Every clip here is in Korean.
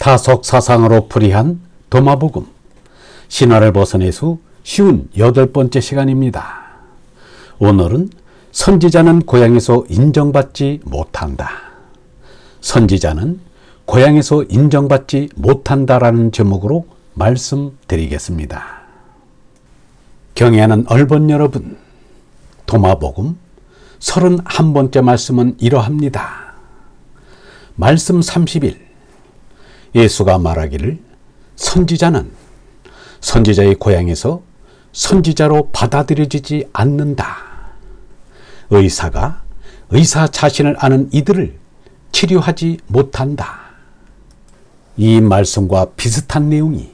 타석 사상으로 풀이한 도마복음 신화를 벗어내수 쉬운 8번째 시간입니다. 오늘은 선지자는 고향에서 인정받지 못한다. 선지자는 고향에서 인정받지 못한다라는 제목으로 말씀드리겠습니다. 경애하는 얼번 여러분, 도마복음 31번째 말씀은 이러합니다. 말씀 30일 예수가 말하기를 선지자는 선지자의 고향에서 선지자로 받아들여지지 않는다. 의사가 의사 자신을 아는 이들을 치료하지 못한다. 이 말씀과 비슷한 내용이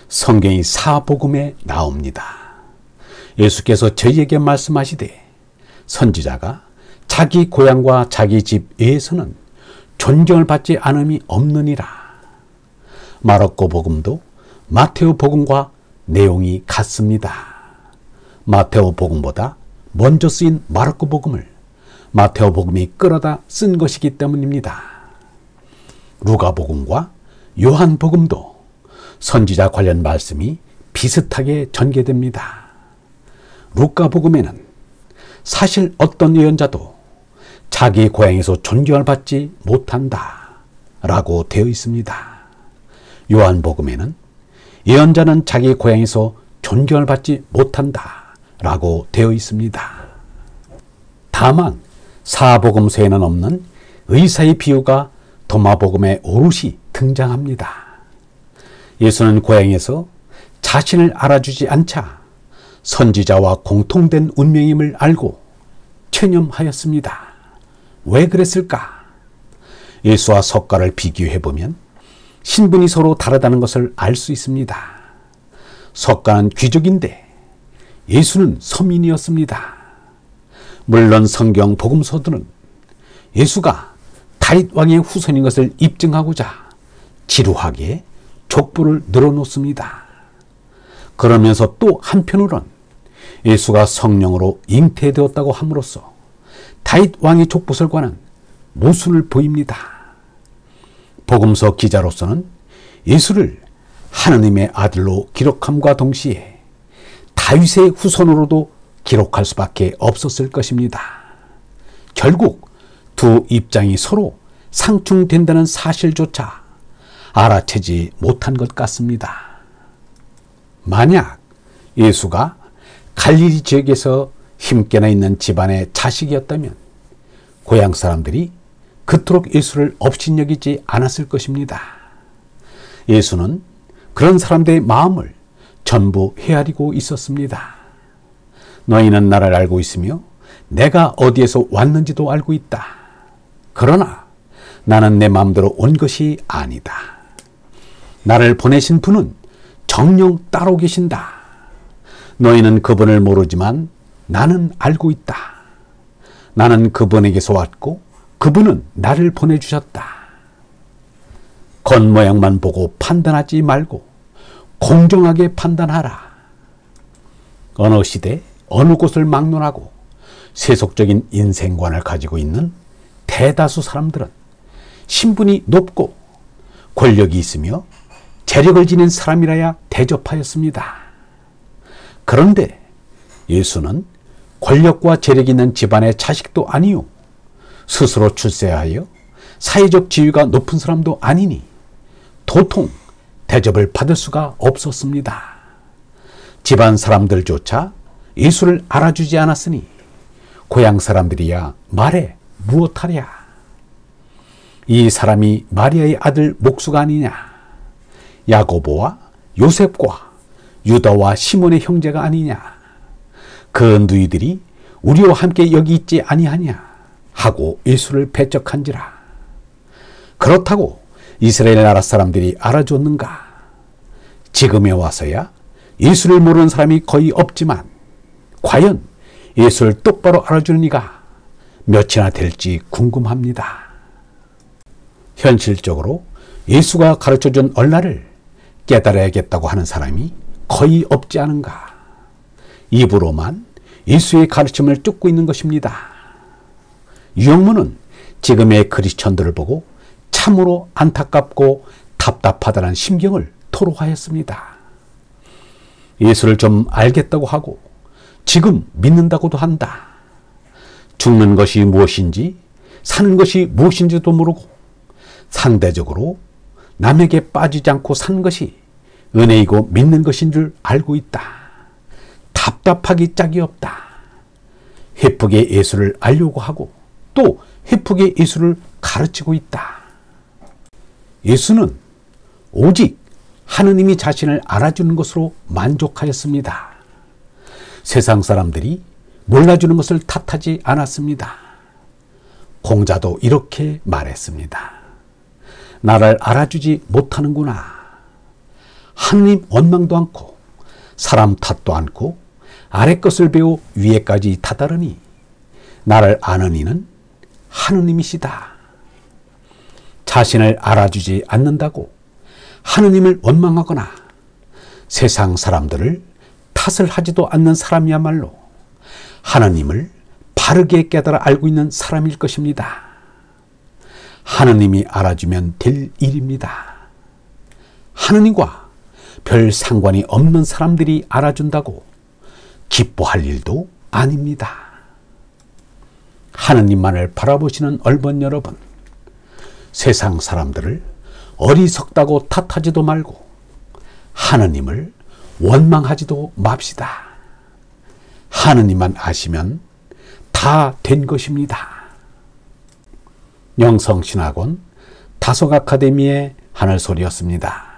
성경의 사복음에 나옵니다. 예수께서 저희에게 말씀하시되 선지자가 자기 고향과 자기 집 외에서는 존경을 받지 않음이 없느니라. 마르코 복음도 마테오 복음과 내용이 같습니다. 마테오 복음보다 먼저 쓰인 마르코 복음을 마테오 복음이 끌어다 쓴 것이기 때문입니다. 루가 복음과 요한 복음도 선지자 관련 말씀이 비슷하게 전개됩니다. 루카 복음에는 사실 어떤 예언자도 자기 고향에서 존경을 받지 못한다 라고 되어 있습니다. 요한복음에는 예언자는 자기 고향에서 존경을 받지 못한다 라고 되어 있습니다. 다만 사복음서에는 없는 의사의 비유가 도마복음에 오롯이 등장합니다. 예수는 고향에서 자신을 알아주지 않자 선지자와 공통된 운명임을 알고 체념하였습니다. 왜 그랬을까? 예수와 석가를 비교해보면 신분이 서로 다르다는 것을 알 수 있습니다. 석가는 귀족인데 예수는 서민이었습니다. 물론 성경 복음서들은 예수가 다윗 왕의 후손인 것을 입증하고자 지루하게 족보를 늘어놓습니다. 그러면서 또 한편으론 예수가 성령으로 잉태되었다고 함으로써 다윗 왕의 족보설과는 모순을 보입니다. 복음서 기자로서는 예수를 하느님의 아들로 기록함과 동시에 다윗의 후손으로도 기록할 수밖에 없었을 것입니다. 결국 두 입장이 서로 상충된다는 사실조차 알아채지 못한 것 같습니다. 만약 예수가 갈릴리 지역에서 힘께나 있는 집안의 자식이었다면 고향 사람들이 그토록 예수를 업신여기지 않았을 것입니다. 예수는 그런 사람들의 마음을 전부 헤아리고 있었습니다. 너희는 나를 알고 있으며 내가 어디에서 왔는지도 알고 있다. 그러나 나는 내 마음대로 온 것이 아니다. 나를 보내신 분은 정녕 따로 계신다. 너희는 그분을 모르지만 나는 알고 있다. 나는 그분에게서 왔고 그분은 나를 보내주셨다. 겉모양만 보고 판단하지 말고 공정하게 판단하라. 어느 시대 어느 곳을 막론하고 세속적인 인생관을 가지고 있는 대다수 사람들은 신분이 높고 권력이 있으며 재력을 지닌 사람이라야 대접하였습니다. 그런데 예수는 권력과 재력이 있는 집안의 자식도 아니요 스스로 출세하여 사회적 지위가 높은 사람도 아니니 도통 대접을 받을 수가 없었습니다. 집안 사람들조차 예수를 알아주지 않았으니 고향 사람들이야 말해 무엇하랴. 이 사람이 마리아의 아들 목수가 아니냐. 야고보와 요셉과 유다와 시몬의 형제가 아니냐. 그 누이들이 우리와 함께 여기 있지 아니하냐 하고 예수를 배척한지라. 그렇다고 이스라엘 나라 사람들이 알아줬는가? 지금에 와서야 예수를 모르는 사람이 거의 없지만 과연 예수를 똑바로 알아주는 이가 몇이나 될지 궁금합니다. 현실적으로 예수가 가르쳐준 언라를 깨달아야겠다고 하는 사람이 거의 없지 않은가? 입으로만 예수의 가르침을 쫓고 있는 것입니다. 유영문은 지금의 크리스천들을 보고 참으로 안타깝고 답답하다는 심경을 토로하였습니다. 예수를 좀 알겠다고 하고 지금 믿는다고도 한다. 죽는 것이 무엇인지 사는 것이 무엇인지도 모르고 상대적으로 남에게 빠지지 않고 사는 것이 은혜이고 믿는 것인 줄 알고 있다. 답답하기 짝이 없다. 헤프게 예수를 알려고 하고 또 헤프게 예수를 가르치고 있다. 예수는 오직 하느님이 자신을 알아주는 것으로 만족하였습니다. 세상 사람들이 몰라주는 것을 탓하지 않았습니다. 공자도 이렇게 말했습니다. 나를 알아주지 못하는구나. 하느님 원망도 않고 사람 탓도 않고 아래 것을 배워 위에까지 다다르니 나를 아는 이는 하느님이시다. 자신을 알아주지 않는다고 하느님을 원망하거나 세상 사람들을 탓을 하지도 않는 사람이야말로 하느님을 바르게 깨달아 알고 있는 사람일 것입니다. 하느님이 알아주면 될 일입니다. 하느님과 별 상관이 없는 사람들이 알아준다고 기뻐할 일도 아닙니다. 하느님만을 바라보시는 얼번 여러분, 세상 사람들을 어리석다고 탓하지도 말고 하느님을 원망하지도 맙시다. 하느님만 아시면 다 된 것입니다. 영성신학원 다속아카데미의 하늘소리였습니다.